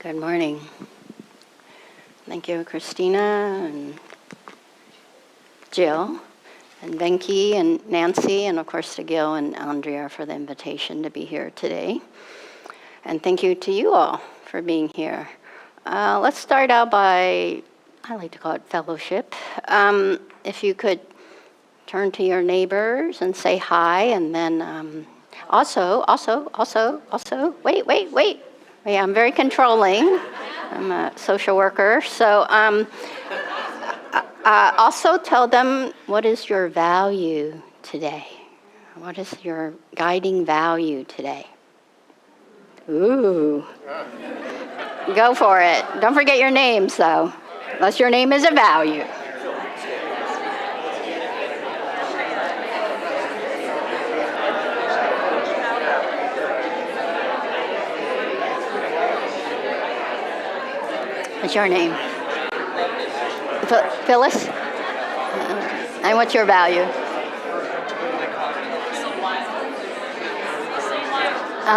Good morning. Thank you, Christina and Jill and Venki and Nancy, and of course to Gil and Andrea for the invitation to be here today. And thank you to you all for being here. Let's start out by, I like to call it fellowship. If you could turn to your neighbors and say hi, and then also, wait. Yeah, I'm very controlling. I'm a social worker. So also tell them, what is your value today? What is your guiding value today? Ooh. Go for it. Don't forget your names, though, unless your name is a value. What's your name? Phyllis? And what's your value?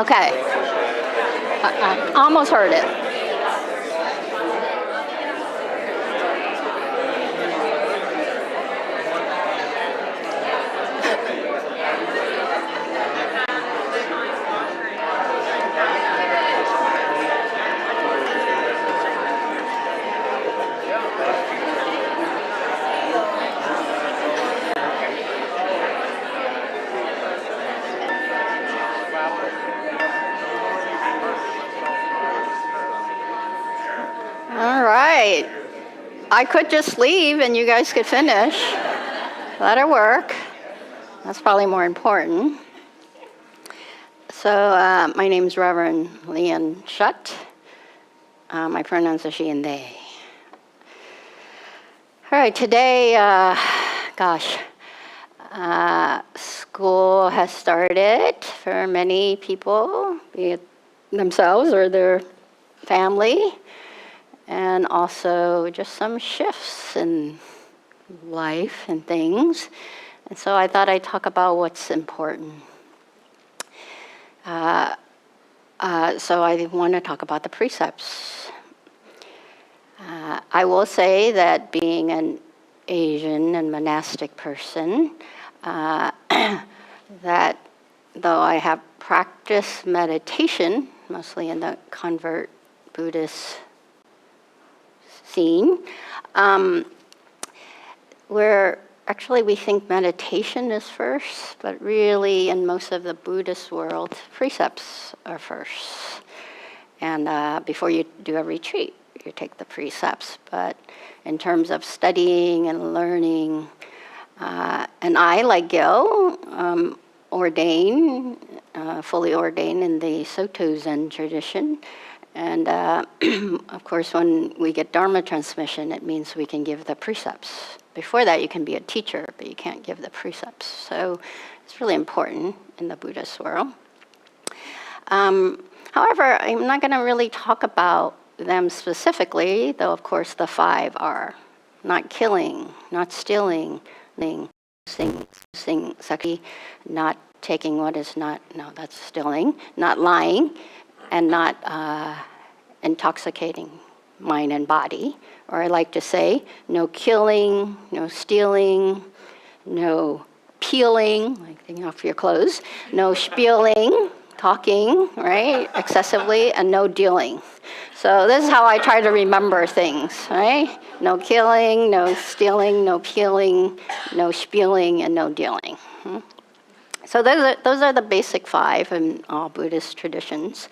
Okay. I almost heard it. All right. I could just leave and you guys could finish. That'll work. That's probably more important. So my name's Reverend Lien Shutt. My pronouns are she and they. All right, today, school has started for many people, be it themselves or their family, and also just some shifts in life and things. And so I thought I'd talk about what's important. So I want to talk about the precepts. I will say that being an Asian and monastic person, that though I have practiced meditation, mostly in the convert Buddhist scene, where actually we think meditation is first, but really in most of the Buddhist world, precepts are first. And before you do a retreat, you take the precepts. But in terms of studying and learning, and I, like Gil, fully ordained in the Soto Zen tradition. And of course, when we get Dharma transmission, it means we can give the precepts. Before that, you can be a teacher, but you can't give the precepts. So it's really important in the Buddhist world. However, I'm not going to really talk about them specifically, though of course the 5 are not killing, not stealing, sati, not taking what is not, no, that's stealing, not lying, and not intoxicating mind and body. Or I like to say, no killing, no stealing, no peeling, like taking off your clothes, no spieling, talking, right, excessively, and no dealing. So this is how I try to remember things, right? No killing, no stealing, no peeling, no spieling, and no dealing. So those are the basic 5 in all Buddhist traditions.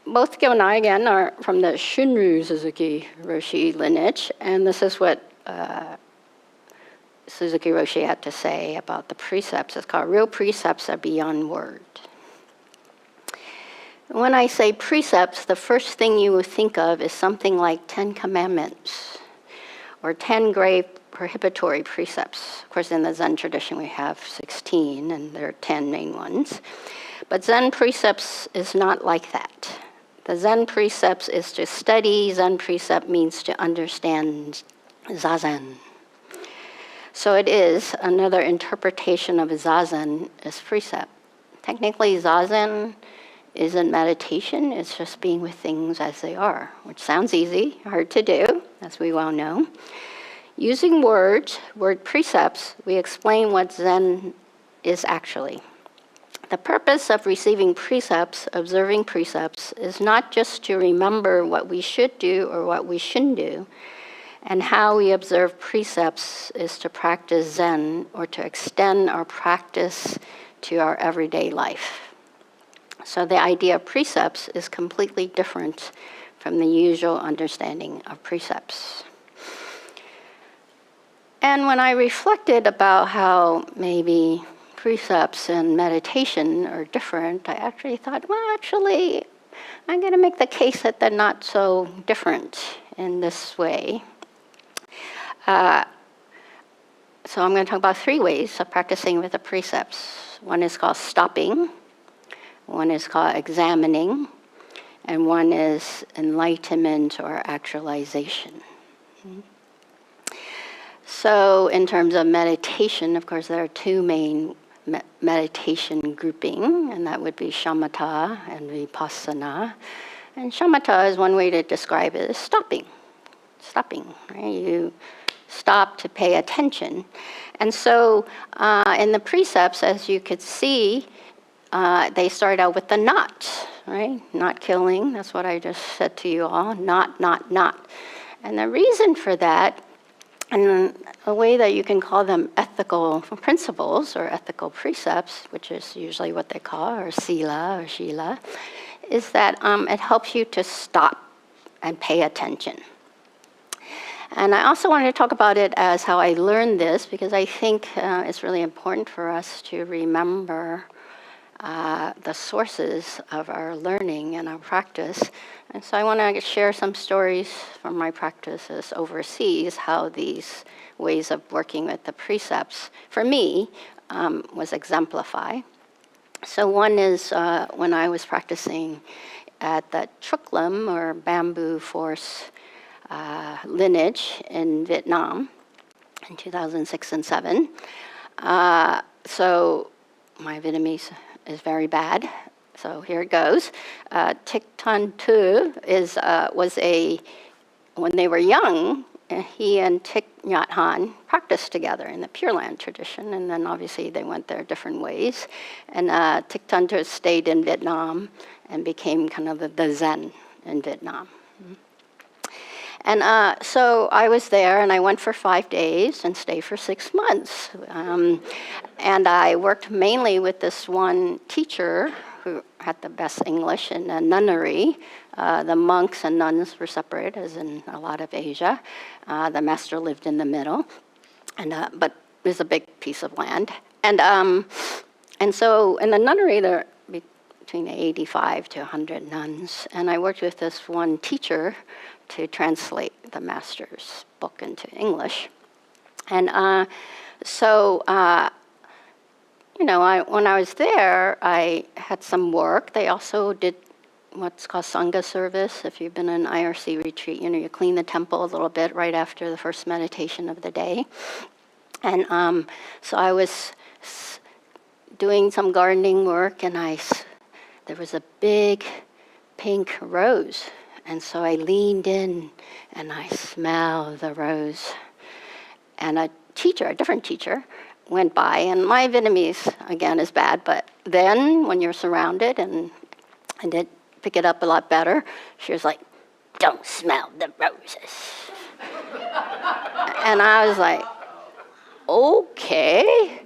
Both Gil and I, again, are from the Shunryu Suzuki Roshi lineage, and this is what Suzuki Roshi had to say about the precepts. It's called Real Precepts Are Beyond Word. When I say precepts, the first thing you would think of is something like 10 commandments or 10 grave prohibitory precepts. Of course, in the Zen tradition, we have 16, and there are 10 main ones. But Zen precepts is not like that. The Zen precepts is to study. Zen precept means to understand Zazen. So it is another interpretation of Zazen as precept. Technically, Zazen isn't meditation, it's just being with things as they are, which sounds easy, hard to do, as we well know. Using words, word precepts, we explain what Zen is actually. The purpose of receiving precepts, observing precepts, is not just to remember what we should do or what we shouldn't do, and how we observe precepts is to practice Zen or to extend our practice to our everyday life. So the idea of precepts is completely different from the usual understanding of precepts. And when I reflected about how maybe precepts and meditation are different, I actually thought, well, actually, I'm going to make the case that they're not so different in this way. So I'm going to talk about 3 ways of practicing with the precepts. One is called stopping, one is called examining, and one is enlightenment or actualization. So in terms of meditation, of course, there are 2 main meditation grouping, and that would be shamatha and vipassana. And shamatha is one way to describe it as stopping. Stopping, right? You stop to pay attention. And so in the precepts, as you could see, they start out with the not, right? Not killing, that's what I just said to you all, not. And the reason for that, and a way that you can call them ethical principles or ethical precepts, which is usually what they call, or sila or shila, is that it helps you to stop and pay attention. And I also wanted to talk about it as how I learned this, because I think it's really important for us to remember the sources of our learning and our practice. And so I want to share some stories from my practices overseas, how these ways of working with the precepts, for me, was exemplified. So one is when I was practicing at the Truklam, or bamboo forest lineage in Vietnam in 2006 and 7. So my Vietnamese is very bad, so here it goes. Thich Thanh Tu was when they were young, he and Thich Nhat Hanh practiced together in the Pure Land tradition, and then obviously they went their different ways. And Thich Thanh Tu stayed in Vietnam and became kind of the Zen in Vietnam. And so I was there, and I went for 5 days and stayed for 6 months. And I worked mainly with this one teacher who had the best English in a nunnery. The monks and nuns were separate, as in a lot of Asia. The master lived in the middle, but it was a big piece of land. And so in the nunnery, there are between 85 to 100 nuns. And I worked with this one teacher to translate the master's book into English. And when I was there, I had some work. They also did what's called Sangha service. If you've been in an IRC retreat, you clean the temple a little bit right after the first meditation of the day. And so I was doing some gardening work, and there was a big pink rose. And so I leaned in and I smelled the rose. And a different teacher, went by, and my Vietnamese, again, is bad, but then when you're surrounded, and I did pick it up a lot better, she was like, "Don't smell the roses." And I was like, okay.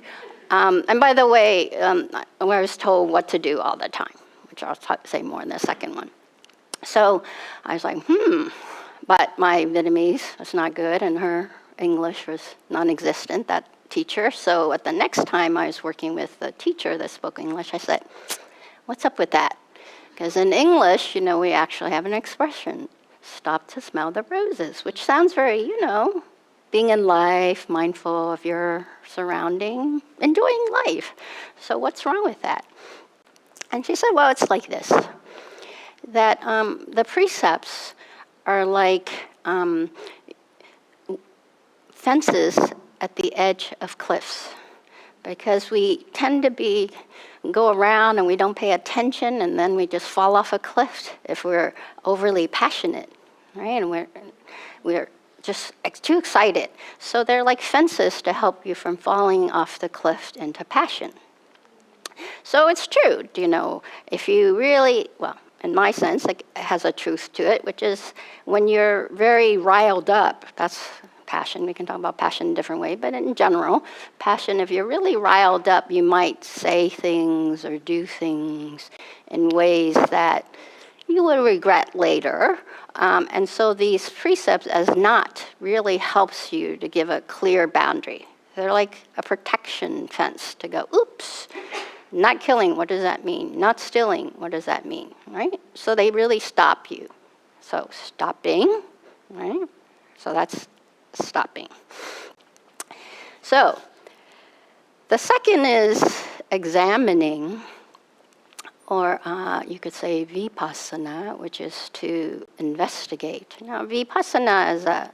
And by the way, I was told what to do all the time, which I'll say more in the second one. So I was like, but my Vietnamese was not good, and her English was non-existent, that teacher. So at the next time I was working with the teacher that spoke English, I said, "What's up with that?" Because in English, we actually have an expression, "Stop to smell the roses," which sounds very, being in life, mindful of your surrounding, enjoying life. So what's wrong with that? And she said, well, it's like this, that the precepts are like fences at the edge of cliffs, because we tend to be go around and we don't pay attention, and then we just fall off a cliff if we're overly passionate, right? And we're just too excited. So they're like fences to help you from falling off the cliff into passion. So it's true, if you really, well, in my sense, it has a truth to it, which is when you're very riled up, that's passion. We can talk about passion in a different way, but in general, passion, if you're really riled up, you might say things or do things in ways that you will regret later. And so these precepts as not really helps you to give a clear boundary. They're like a protection fence to go, oops, not killing, what does that mean? Not stealing, what does that mean, right? So they really stop you. So stopping, right? So that's stopping. So the second is examining, or you could say vipassana, which is to investigate. Now, vipassana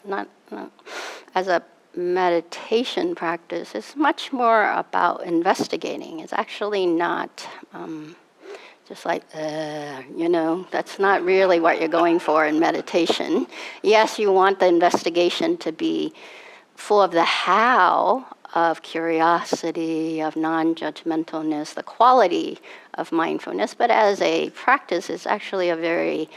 as a meditation practice is much more about investigating. It's actually not just like, that's not really what you're going for in meditation. Yes, you want the investigation to be full of the how of curiosity, of non-judgmentalness, the quality of mindfulness, but as a practice, it's actually a very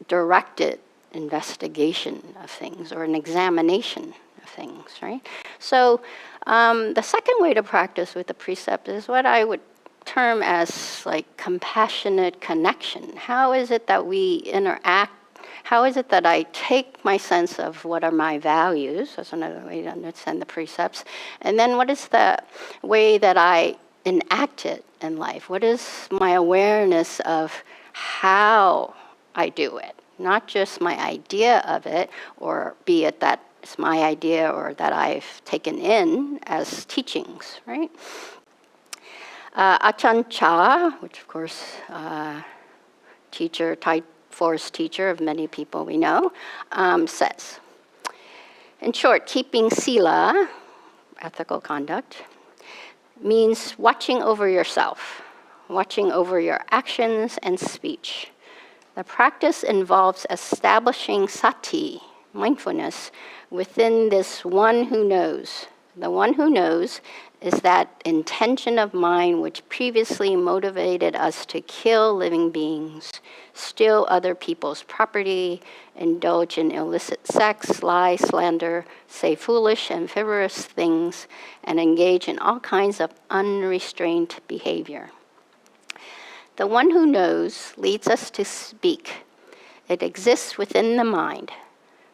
directed investigation of things or an examination of things, right? So the second way to practice with the precept is what I would term as like compassionate connection. How is it that we interact? How is it that I take my sense of what are my values? That's another way to understand the precepts. And then what is the way that I enact it in life? What is my awareness of how I do it? Not just my idea of it, or be it that it's my idea or that I've taken in as teachings, right? Ajahn Chah, which of course, Thai forest teacher of many people we know, says, in short, keeping sila, ethical conduct, means watching over yourself, watching over your actions and speech. The practice involves establishing sati, mindfulness, within this one who knows. The one who knows is that intention of mind which previously motivated us to kill living beings, steal other people's property, indulge in illicit sex, lie, slander, say foolish and frivolous things, and engage in all kinds of unrestrained behavior. The one who knows leads us to speak. It exists within the mind.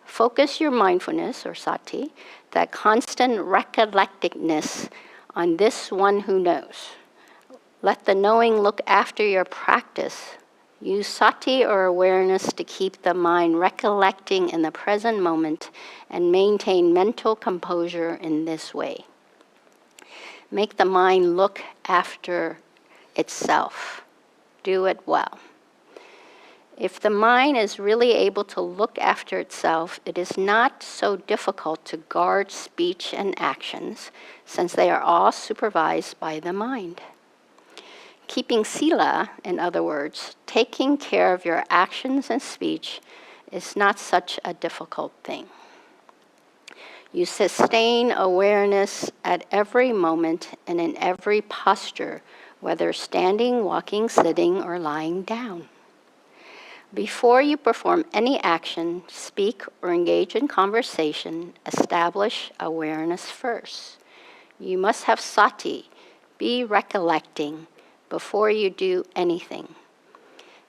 Focus your mindfulness, or sati, that constant recollectedness on this one who knows. Let the knowing look after your practice. Use sati or awareness to keep the mind recollecting in the present moment and maintain mental composure in this way. Make the mind look after itself. Do it well. If the mind is really able to look after itself, it is not so difficult to guard speech and actions, since they are all supervised by the mind. Keeping sila, in other words, taking care of your actions and speech, is not such a difficult thing. You sustain awareness at every moment and in every posture, whether standing, walking, sitting, or lying down. Before you perform any action, speak, or engage in conversation, establish awareness first. You must have sati, be recollecting, before you do anything.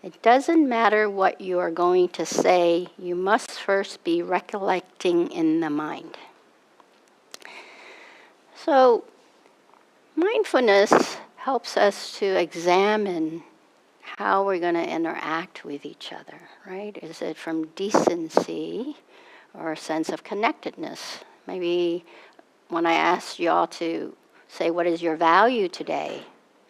It doesn't matter what you are going to say, you must first be recollecting in the mind. So, mindfulness helps us to examine how we're going to interact with each other, right? Is it from decency or a sense of connectedness? Maybe when I asked y'all to say, what is your value today,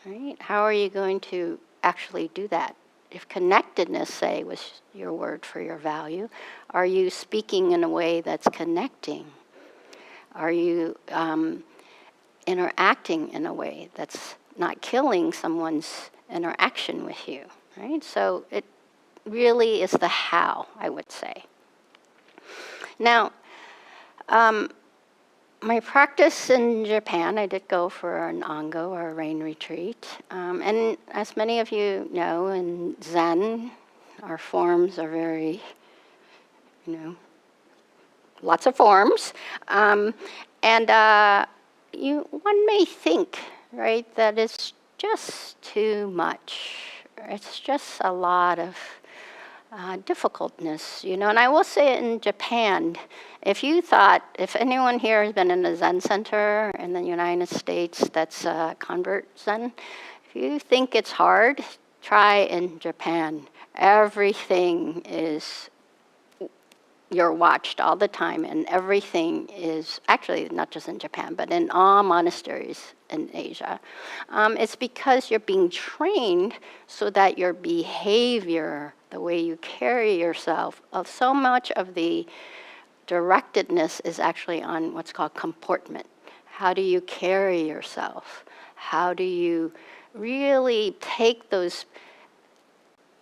right? How are you going to actually do that? If connectedness, say, was your word for your value, are you speaking in a way that's connecting? Are you interacting in a way that's not killing someone's interaction with you, right? So it really is the how, I would say. Now, my practice in Japan, I did go for an Ango or a rain retreat. And as many of you know, in Zen, our forms are very, lots of forms. One may think, right, that it's just too much. It's just a lot of difficultness, And I will say in Japan, if anyone here has been in a Zen center in the United States that's convert Zen, if you think it's hard, try in Japan. Everything is, you're watched all the time, and everything is, actually not just in Japan, but in all monasteries in Asia. It's because you're being trained so that your behavior, the way you carry yourself, so much of the directedness is actually on what's called comportment. How do you carry yourself? How do you really take those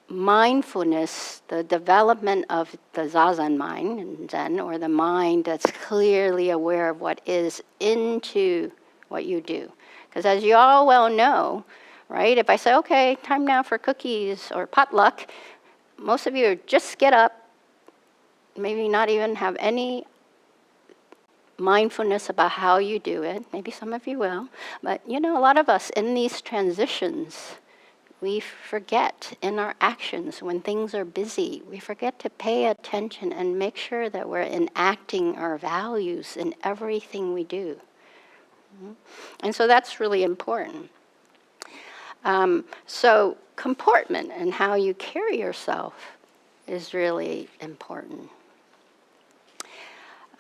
mindfulness, the development of the Zazen mind in Zen, or the mind that's clearly aware of what is, into what you do. Because as you all well know, right, if I say, okay, time now for cookies or potluck, most of you just get up, maybe not even have any mindfulness about how you do it. Maybe some of you will. But, a lot of us in these transitions, we forget in our actions when things are busy. We forget to pay attention and make sure that we're enacting our values in everything we do. And so that's really important. So comportment and how you carry yourself is really important.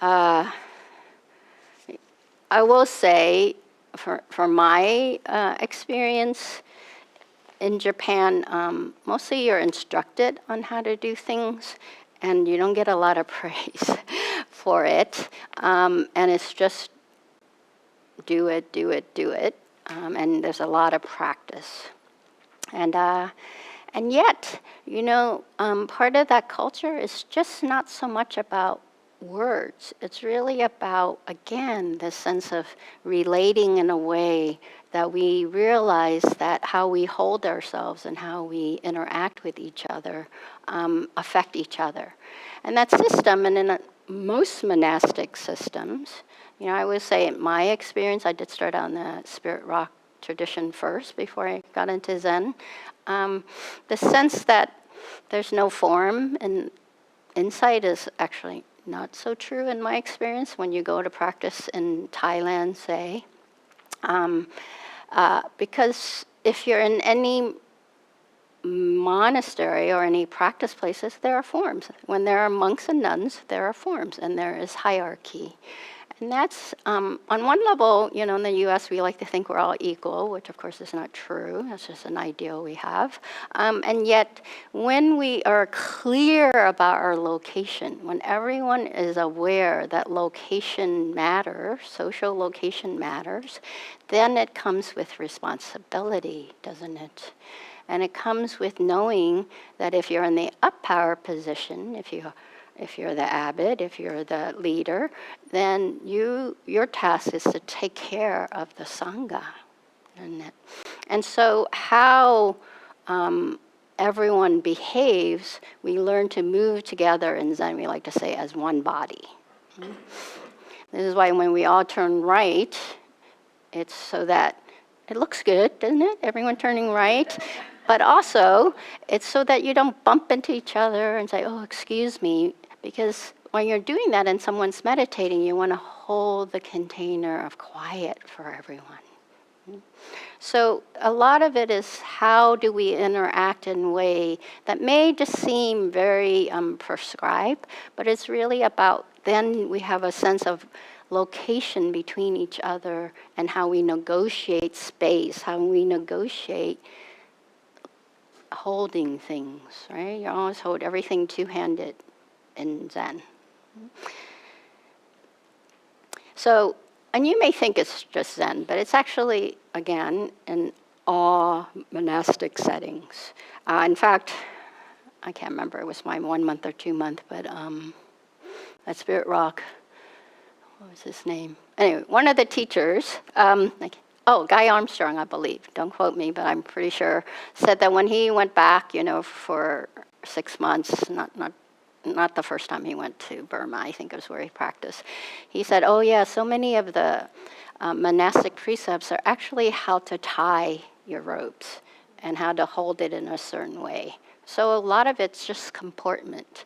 I will say, for my experience, in Japan, mostly you're instructed on how to do things, and you don't get a lot of praise for it. And it's just do it, do it, do it. And there's a lot of practice. And yet, part of that culture is just not so much about words. It's really about, again, the sense of relating in a way that we realize that how we hold ourselves and how we interact with each other affect each other. And that system, and in most monastic systems, I would say in my experience, I did start on the Spirit Rock tradition first before I got into Zen. The sense that there's no form and insight is actually not so true in my experience when you go to practice in Thailand, say. Because if you're in any monastery or any practice places, there are forms. When there are monks and nuns, there are forms, and there is hierarchy. And that's, on one level, in the US, we like to think we're all equal, which of course is not true. That's just an ideal we have. And yet, when we are clear about our location, when everyone is aware that location matters, social location matters, then it comes with responsibility, doesn't it? And it comes with knowing that if you're in the up power position, if you're the abbot, if you're the leader, then your task is to take care of the Sangha. And so how everyone behaves, we learn to move together in Zen, we like to say, as one body. This is why when we all turn right, it's so that it looks good, doesn't it? Everyone turning right. But also, it's so that you don't bump into each other and say, oh, excuse me. Because when you're doing that and someone's meditating, you want to hold the container of quiet for everyone. So a lot of it is how do we interact in a way that may just seem very prescribed, but it's really about then we have a sense of location between each other and how we negotiate space, how we negotiate holding things, right? You always hold everything two-handed in Zen. So, and you may think it's just Zen, but it's actually, again, in all monastic settings. In fact, I can't remember, it was my 1 month or 2 month, but at Spirit Rock, what was his name? Anyway, one of the teachers, Guy Armstrong, I believe, don't quote me, but I'm pretty sure, said that when he went back, for 6 months, not the first time he went to Burma, I think it was where he practiced, he said, oh yeah, so many of the monastic precepts are actually how to tie your robes and how to hold it in a certain way. So a lot of it's just comportment.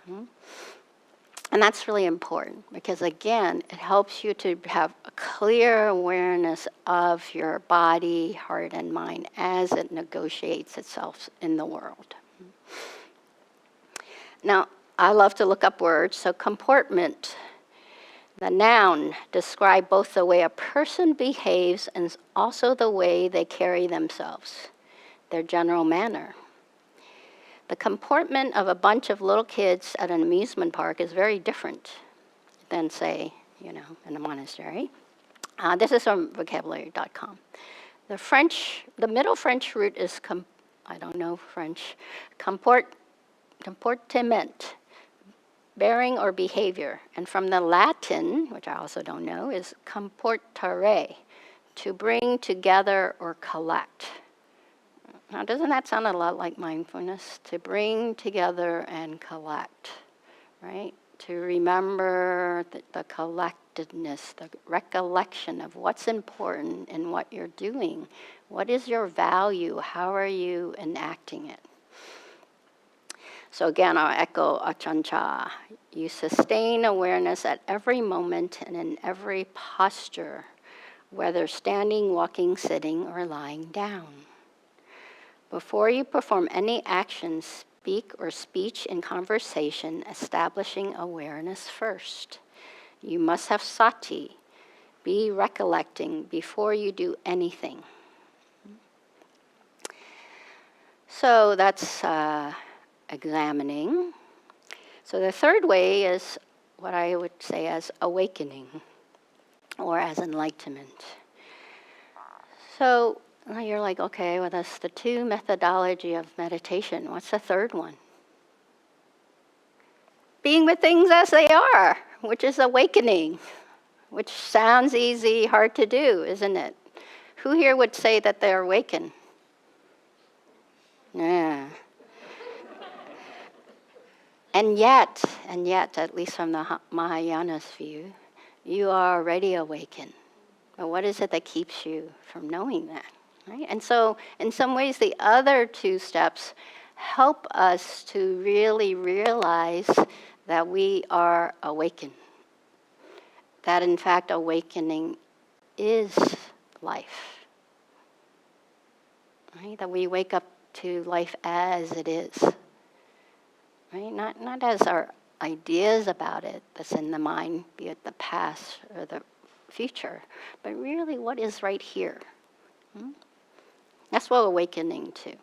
And that's really important because, again, it helps you to have a clear awareness of your body, heart, and mind as it negotiates itself in the world. Now, I love to look up words. So comportment, the noun, describe both the way a person behaves and also the way they carry themselves, their general manner. The comportment of a bunch of little kids at an amusement park is very different than, say, in a monastery. This is from vocabulary.com. The Middle French root is, I don't know French, comportement, bearing or behavior. And from the Latin, which I also don't know, is comportare, to bring together or collect. Now, doesn't that sound a lot like mindfulness? To bring together and collect, right? To remember the collectedness, the recollection of what's important in what you're doing. What is your value? How are you enacting it? So again, I'll echo Ajahn Chah. You sustain awareness at every moment and in every posture, whether standing, walking, sitting, or lying down. Before you perform any action, speak or speech in conversation, establishing awareness first. You must have sati, be recollecting before you do anything. So that's examining. So the third way is what I would say as awakening or as enlightenment. So you're like, okay, well, that's the two methodology of meditation. What's the third one? Being with things as they are, which is awakening, which sounds easy, hard to do, isn't it? Who here would say that they're awakened? Yeah. And yet, at least from the Mahayana's view, you are already awakened. But what is it that keeps you from knowing that? Right? And so, in some ways, the other two steps help us to really realize that we are awakened. That, in fact, awakening is life. Right? That we wake up to life as it is. Right? Not as our ideas about it that's in the mind, be it the past or the future, but really what is right here. That's what awakening to.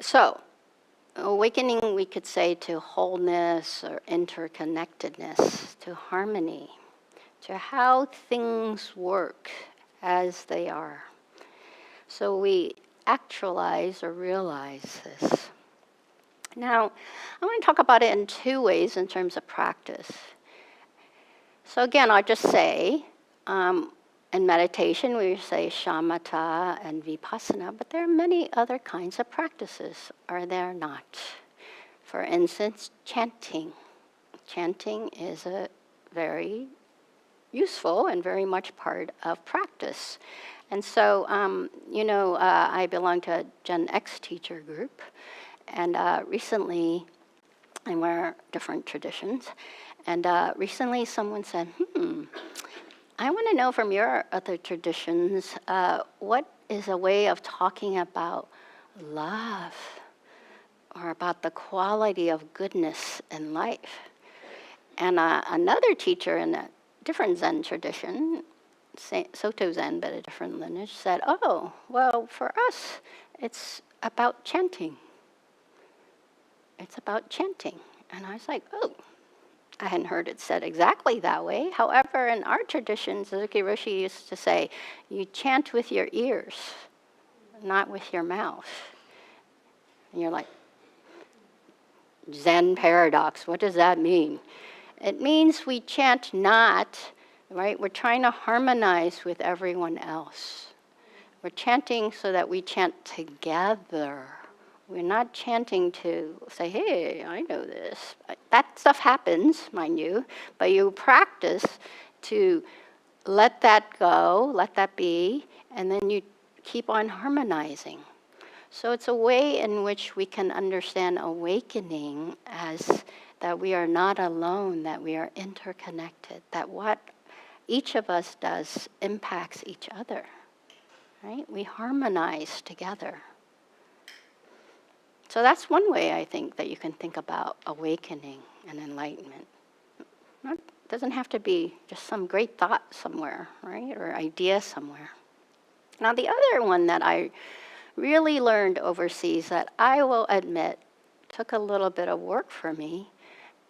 So, awakening, we could say, to wholeness or interconnectedness, to harmony, to how things work as they are. So we actualize or realize this. Now, I want to talk about it in two ways in terms of practice. So again, I'll just say, in meditation, we say shamatha and vipassana, but there are many other kinds of practices, are there not? For instance, chanting. Chanting is a very useful and very much part of practice. And so, I belong to a Gen X teacher group, and recently, and we're different traditions, and recently someone said, I want to know from your other traditions, what is a way of talking about love or about the quality of goodness in life? And another teacher in a different Zen tradition, Soto Zen, but a different lineage, said, oh, well, for us, it's about chanting. It's about chanting. And I was like, oh, I hadn't heard it said exactly that way. However, in our tradition, Suzuki Roshi used to say, you chant with your ears, not with your mouth. And you're like, Zen paradox, what does that mean? It means we chant not, right? We're trying to harmonize with everyone else. We're chanting so that we chant together. We're not chanting to say, hey, I know this. That stuff happens, mind you, but you practice to let that go, let that be, and then you keep on harmonizing. So it's a way in which we can understand awakening as that we are not alone, that we are interconnected, that what each of us does impacts each other, right? We harmonize together. So that's one way, I think, that you can think about awakening and enlightenment. It doesn't have to be just some great thought somewhere, right, or idea somewhere. Now, the other one that I really learned overseas that I will admit took a little bit of work for me,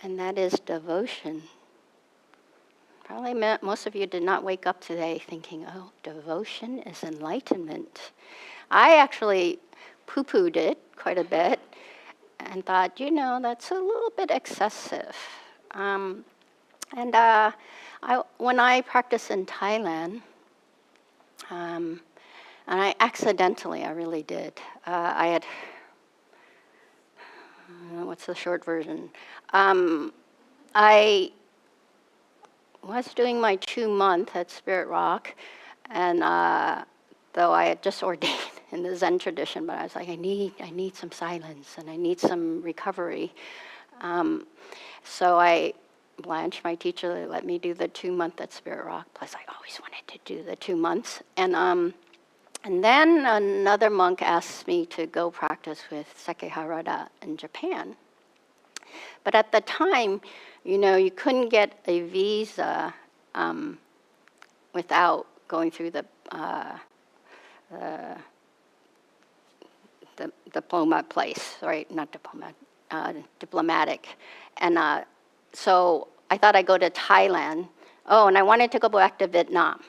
and that is devotion. Probably most of you did not wake up today thinking, oh, devotion is enlightenment. I actually poo-pooed it quite a bit and thought, that's a little bit excessive. When I practiced in Thailand, and I accidentally, I really did, I had, what's the short version? I was doing my 2-month at Spirit Rock, and though I had just ordained in the Zen tradition, but I was like, I need some silence and I need some recovery. So Blanche, my teacher, let me do the 2-month at Spirit Rock. Plus, I always wanted to do the 2 months. And then another monk asked me to go practice with Sekihara in Japan. But at the time, you couldn't get a visa without going through the diploma place, right? Not diploma, diplomatic. And so I thought I'd go to Thailand. Oh, and I wanted to go back to Vietnam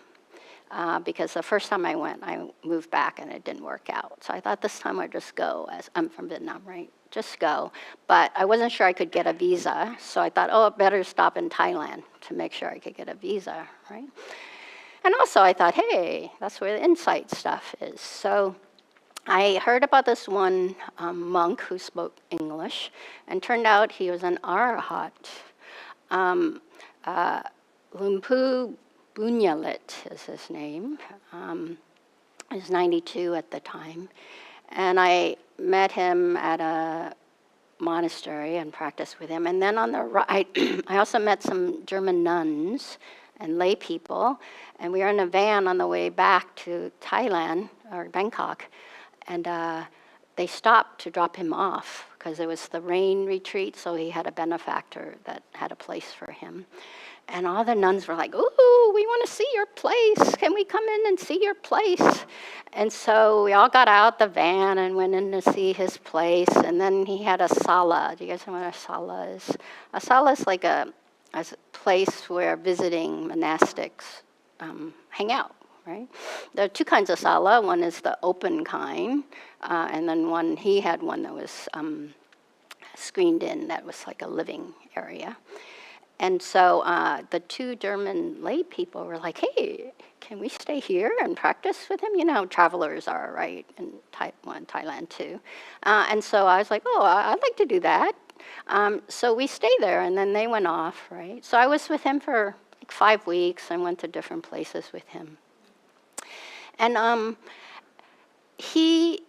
because the first time I went, I moved back and it didn't work out. So I thought this time I'd just go, as I'm from Vietnam, right? Just go. But I wasn't sure I could get a visa, so I thought, I better stop in Thailand to make sure I could get a visa, right? And also I thought, hey, that's where the insight stuff is. So I heard about this one monk who spoke English, and turned out he was an arahat. Lumpu Bunyalit is his name. He was 92 at the time. And I met him at a monastery and practiced with him. And then on the right, I also met some German nuns and lay people. And we were in a van on the way back to Thailand, or Bangkok. And they stopped to drop him off because it was the rain retreat, so he had a benefactor that had a place for him. And all the nuns were like, ooh, we want to see your place. Can we come in and see your place? And so we all got out the van and went in to see his place. And then he had a sala. Do you guys know what a sala is? A sala is like a place where visiting monastics hang out, right? There are two kinds of sala. One is the open kind, and then he had one that was screened in, that was like a living area. And so the two German lay people were like, hey, can we stay here and practice with him? You know how travelers are, right, in Thailand too. And so I was like, I'd like to do that. So we stayed there, and then they went off, right? So I was with him for like 5 weeks and went to different places with him. And he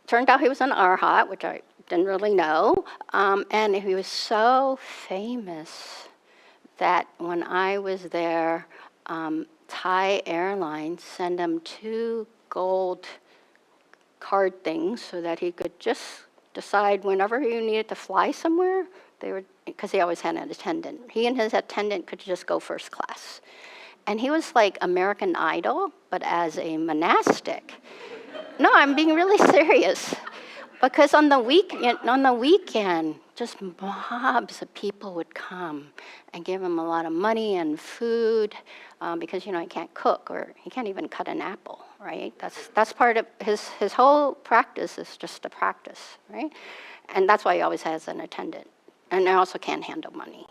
turned out he was an arhat, which I didn't really know. And he was so famous that when I was there, Thai Airlines sent him 2 gold card things so that he could just decide whenever he needed to fly somewhere, because he always had an attendant. He and his attendant could just go first class. And he was like American Idol, but as a monastic. No, I'm being really serious. Because on the weekend, just mobs of people would come and give him a lot of money and food because, he can't cook or he can't even cut an apple, right? That's part of his whole practice is just a practice, right? And that's why he always has an attendant. And I also can't handle money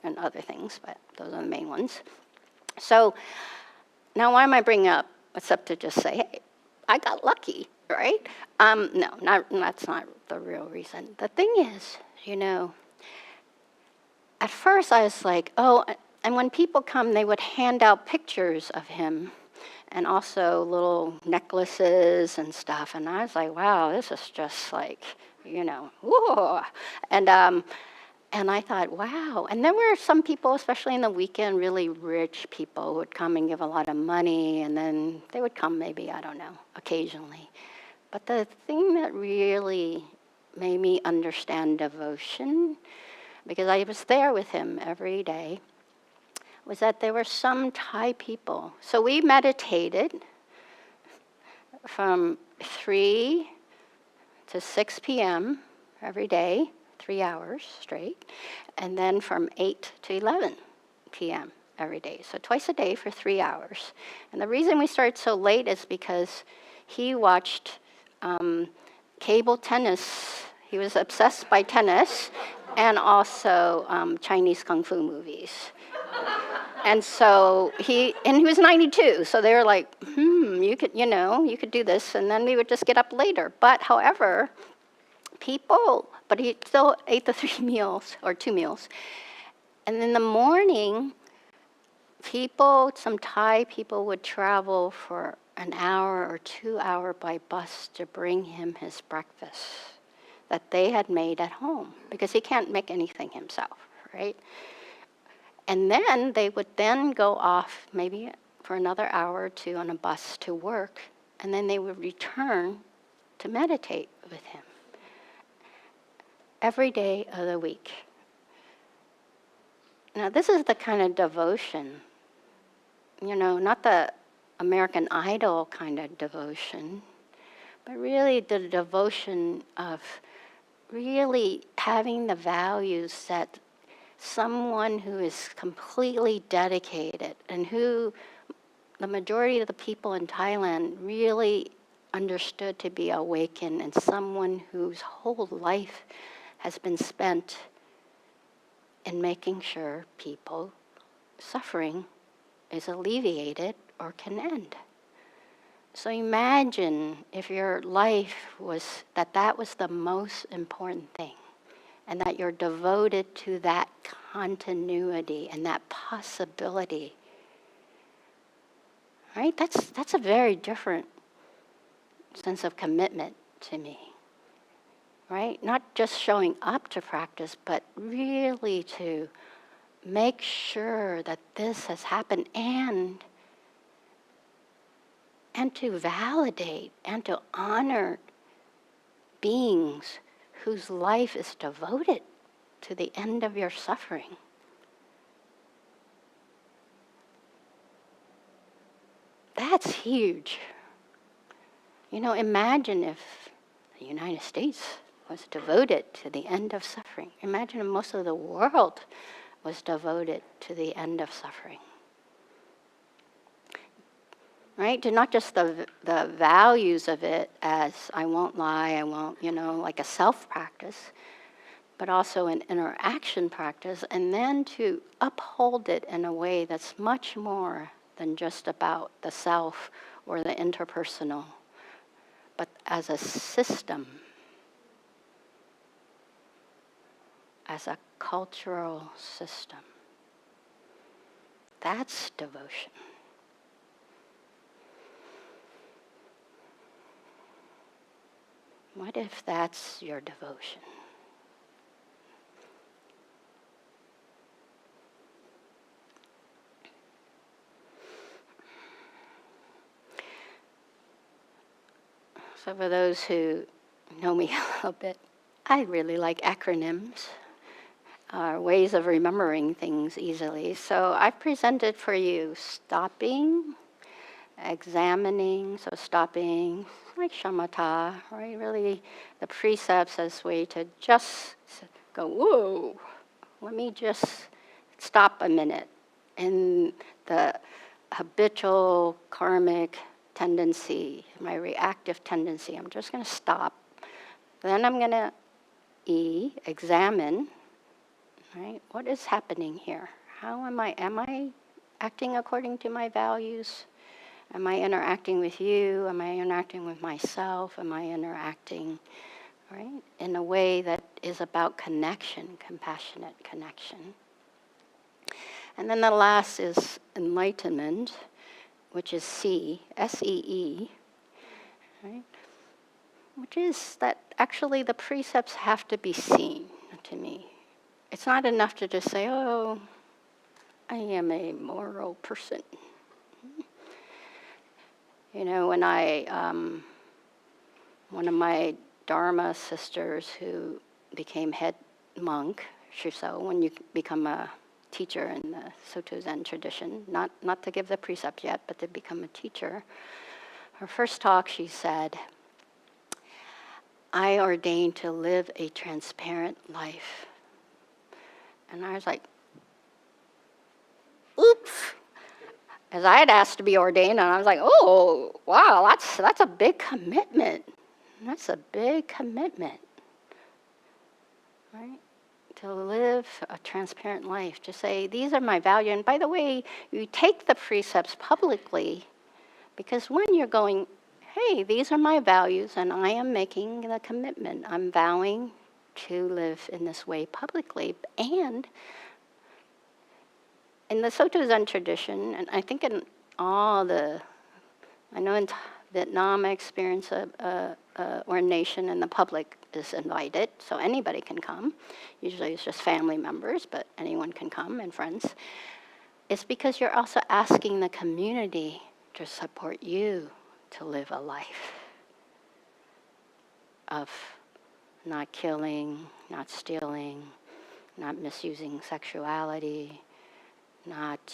and other things, but those are the main ones. So now why am I bringing up, except to just say, hey, I got lucky, right? No, that's not the real reason. The thing is, at first I was like, oh, and when people come, they would hand out pictures of him and also little necklaces and stuff. And I was like, wow, this is just like, whoa. And I thought, wow. And there were some people, especially in the weekend, really rich people would come and give a lot of money. And then they would come maybe, I don't know, occasionally. But the thing that really made me understand devotion, because I was there with him every day, was that there were some Thai people. So we meditated from 3 to 6 p.m. every day, 3 hours straight, and then from 8 to 11 p.m. every day. So twice a day for 3 hours. And the reason we started so late is because he watched cable tennis. He was obsessed by tennis and also Chinese kung fu movies. And so he was 92, so they were like, you could do this, and then we would just get up later. But however, but he still ate the 3 meals, or 2 meals. And in the morning, some Thai people would travel for an hour or 2 hours by bus to bring him his breakfast that they had made at home, because he can't make anything himself, right? And then they would then go off maybe for another hour or 2 on a bus to work, and then they would return to meditate with him every day of the week. Now, this is the kind of devotion, not the American Idol kind of devotion, but really the devotion of really having the values that someone who is completely dedicated and who the majority of the people in Thailand really understood to be awakened, and someone whose whole life has been spent in making sure people suffering is alleviated or can end. So imagine if your life was that was the most important thing, and that you're devoted to that continuity and that possibility. Right? That's a very different sense of commitment to me. Right? Not just showing up to practice, but really to make sure that this has happened, and to validate and to honor beings whose life is devoted to the end of your suffering. That's huge. Imagine if the United States was devoted to the end of suffering. Imagine if most of the world was devoted to the end of suffering. Right? To not just the values of it as I won't lie, I won't, like a self-practice, but also an interaction practice, and then to uphold it in a way that's much more than just about the self or the interpersonal, but as a system, as a cultural system. That's devotion. What if that's your devotion? So for those who know me a little bit, I really like acronyms, ways of remembering things easily. So I've presented for you stopping, examining, so stopping, like shamatha, right? Really the precepts as a way to just go, whoa, let me just stop a minute. And the habitual karmic tendency, my reactive tendency, I'm just going to stop. Then I'm going to examine, right? What is happening here? How am I acting according to my values? Am I interacting with you? Am I interacting with myself? Am I interacting, right, in a way that is about connection, compassionate connection? And then the last is enlightenment, which is C, S-E-E, right? Which is that actually the precepts have to be seen to me. It's not enough to just say, oh, I am a moral person. You know, when one of my Dharma sisters who became head monk, Shuso, when you become a teacher in the Soto Zen tradition, not to give the precept yet, but to become a teacher, her first talk she said, I ordain to live a transparent life. And I was like, oops. As I had asked to be ordained, and I was like, oh, wow, that's a big commitment. That's a big commitment, right? To live a transparent life, to say, these are my values. And by the way, you take the precepts publicly, because when you're going, hey, these are my values, and I am making the commitment. I'm vowing to live in this way publicly. And in the Soto Zen tradition, and I think in all the, I know in Vietnam I experience ordination and the public is invited, so anybody can come. Usually it's just family members, but anyone can come and friends. It's because you're also asking the community to support you to live a life of not killing, not stealing, not misusing sexuality, not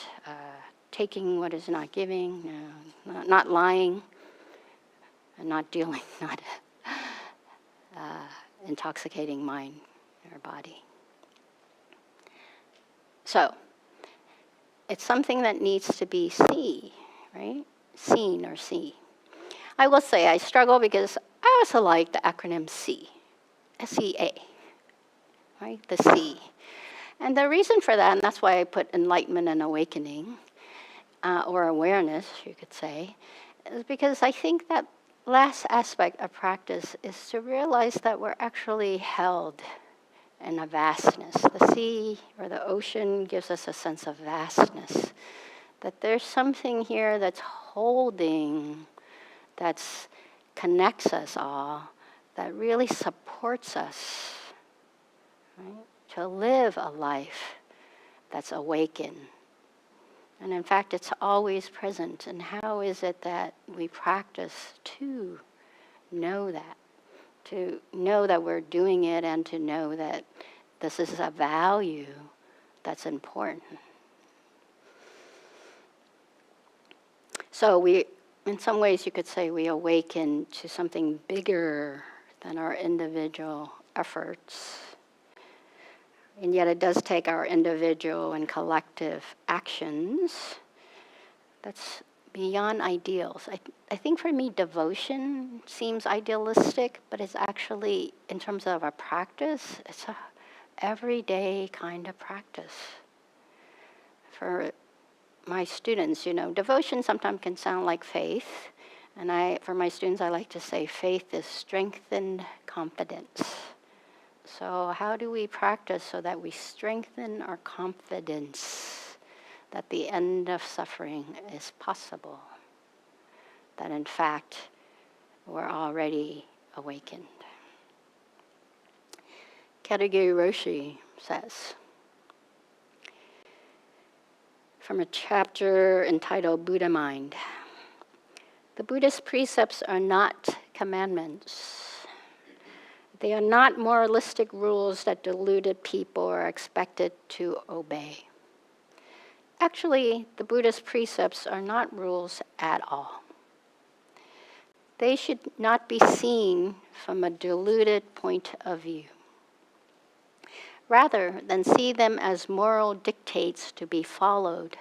taking what is not giving, not lying, and not dealing, not intoxicating mind or body. So, it's something that needs to be right? Seen or see. I will say I struggle because I also like the acronym C, S-E-A, right? The C. And the reason for that, and that's why I put enlightenment and awakening, or awareness, you could say, is because I think that last aspect of practice is to realize that we're actually held in a vastness. The sea or the ocean gives us a sense of vastness, that there's something here that's holding, that connects us all, that really supports us, right? To live a life that's awakened. And in fact, it's always present. And how is it that we practice to know that? To know that we're doing it and to know that this is a value that's important. So we, in some ways you could say we awaken to something bigger than our individual efforts. And yet it does take our individual and collective actions that's beyond ideals. I think for me, devotion seems idealistic, but it's actually, in terms of a practice, it's a everyday kind of practice. For my students, devotion sometimes can sound like faith. And for my students, I like to say faith is strengthened confidence. So how do we practice so that we strengthen our confidence that the end of suffering is possible? That in fact, we're already awakened. Katagiri Roshi says, from a chapter entitled Buddha Mind, the Buddhist precepts are not commandments. They are not moralistic rules that deluded people are expected to obey. Actually, the Buddhist precepts are not rules at all. They should not be seen from a deluded point of view. rather than see them as moral dictates to be followed.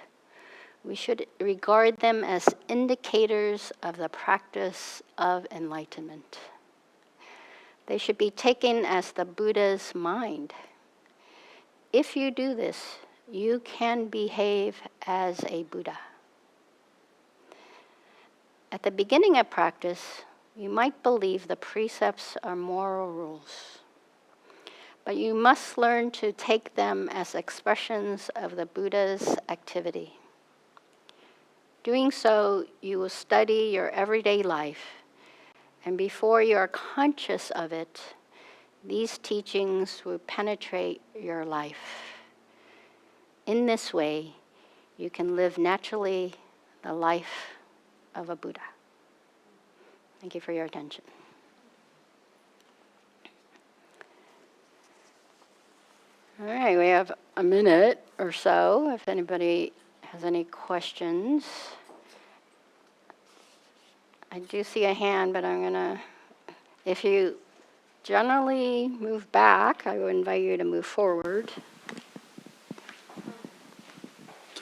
We should regard them as indicators of the practice of enlightenment. They should be taken as the Buddha's mind. If you do this, you can behave as a Buddha. At the beginning of practice, you might believe the precepts are moral rules, but you must learn to take them as expressions of the Buddha's activity. Doing so, you will study your everyday life, and before you are conscious of it, these teachings will penetrate your life. In this way, you can live naturally the life of a Buddha. Thank you for your attention. All right, we have a minute or so if anybody has any questions. I do see a hand, but I'm gonna, if you generally move back, I would invite you to move forward.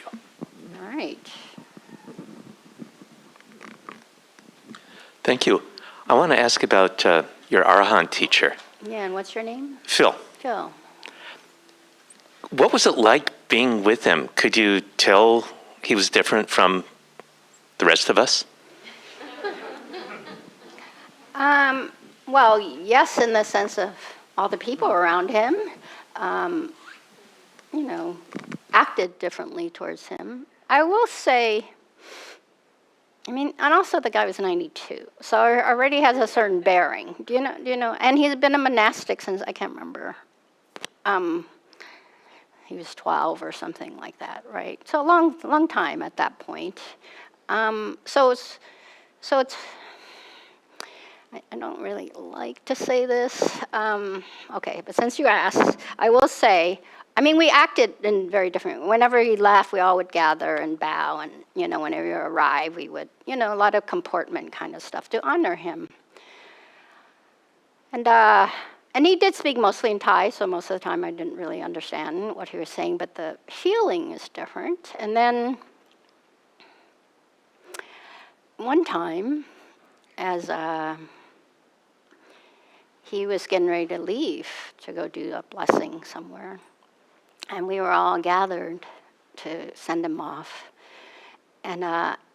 All right. Thank you. I want to ask about your Arahant teacher. Yeah, and what's your name? Phil. Phil. What was it like being with him? Could you tell he was different from the rest of us? Well, yes, in the sense of all the people around him, acted differently towards him. I will say, and also the guy was 92, so already has a certain bearing. Do you know? And he's been a monastic since, I can't remember. He was 12 or something like that, right? So a long time at that point. So it's. I don't really like to say this. Okay, but since you asked, I will say, we acted in very different. Whenever he left, we all would gather and bow, and whenever you arrive, we would, a lot of comportment kind of stuff to honor him. And he did speak mostly in Thai, so most of the time I didn't really understand what he was saying, but the feeling is different. And then one time, as he was getting ready to leave to go do a blessing somewhere, and we were all gathered to send him off. And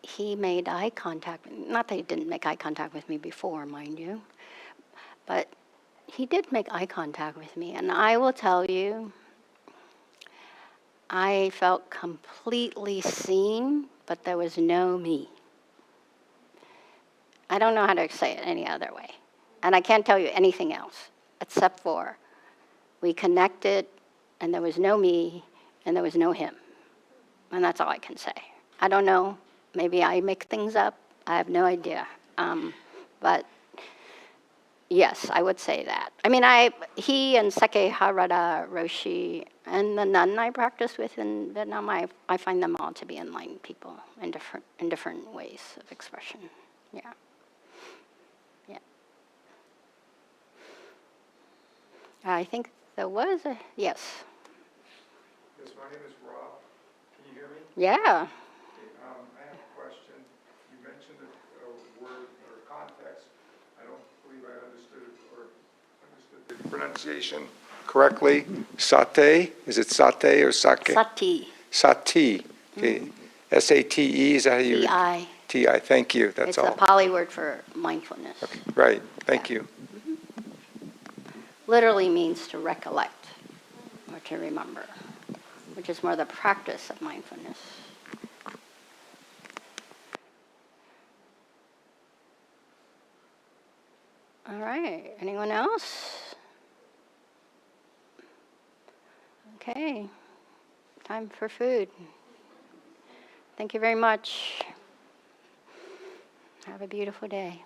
he made eye contact. Not that he didn't make eye contact with me before, mind you, but he did make eye contact with me. And I will tell you, I felt completely seen, but there was no me. I don't know how to say it any other way. And I can't tell you anything else, except for we connected, and there was no me, and there was no him. And that's all I can say. I don't know. Maybe I make things up. I have no idea. But yes, I would say that. He and Seke Harada Roshi and the nun I practiced with in Vietnam, I find them all to be enlightened people in different ways of expression. Yeah. I think there was a, yes. Yes, my name is Rob. Can you hear me? Yeah. Okay, I have a question. You mentioned a word or context. I don't believe I understood the pronunciation correctly. Sate, is it sate or sake? Sati. Sati. Okay. S-A-T-E, is that how you? T-I. T-I, thank you, that's It's all. a Pali word for mindfulness. Okay, right, thank you. Literally means to recollect or to remember, which is more the practice of mindfulness. All right, anyone else? Okay, time for food. Thank you very much. Have a beautiful day.